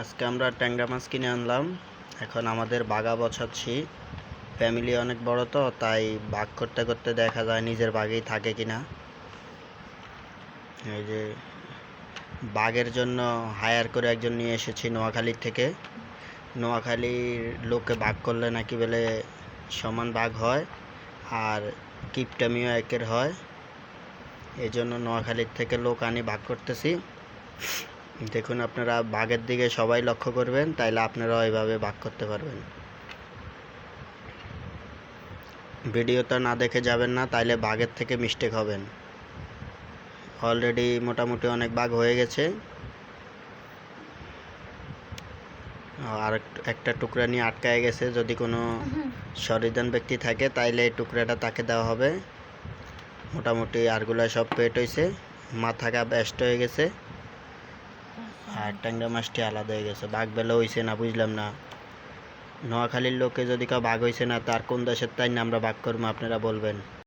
আজকে আমরা ট্যাংরা মাছ কিনে আনলাম। এখন আমাদের বাগা বছাচ্ছি। ফ্যামিলি অনেক বড় তো, তাই ভাগ করতে করতে দেখা যায় নিজের বাগেই থাকে কিনা। এই যে বাগের জন্য হায়ার করে একজন নিয়ে এসেছি নোয়াখালীর থেকে। নোয়াখালীর লোককে ভাগ করলে নাকি বলে সমান ভাগ হয়, আর কিপটামিও একের হয়। এই জন্য নোয়াখালীর থেকে লোক আনি ভাগ করতেছি। দেখুন, আপনারা ভাগের দিকে সবাই লক্ষ্য করবেন, তাইলে আপনারাও এইভাবে ভাগ করতে পারবেন। ভিডিওটা না দেখে যাবেন না, তাইলে ভাগের থেকে মিস্টেক হবেন। অলরেডি মোটামুটি অনেক ভাগ হয়ে গেছে। আর একটা টুকরা নিয়ে আটকায় গেছে। যদি কোনো সহৃদয় ব্যক্তি থাকে তাইলে এই টুকরাটা তাকে দেওয়া হবে। মোটামুটি আরগুলা সব পেট হয়েছে, মাথাটা বেস্ট হয়ে গেছে, আর ট্যাংরা মাছটি আলাদা হয়ে গেছে। ভাগ বেলা হয়েছে না বুঝলাম না। নোয়াখালীর লোকে যদি কেউ ভাগ হয়েছে না, তার কোন দেশের তাই না আমরা ভাগ করবো আপনারা বলবেন।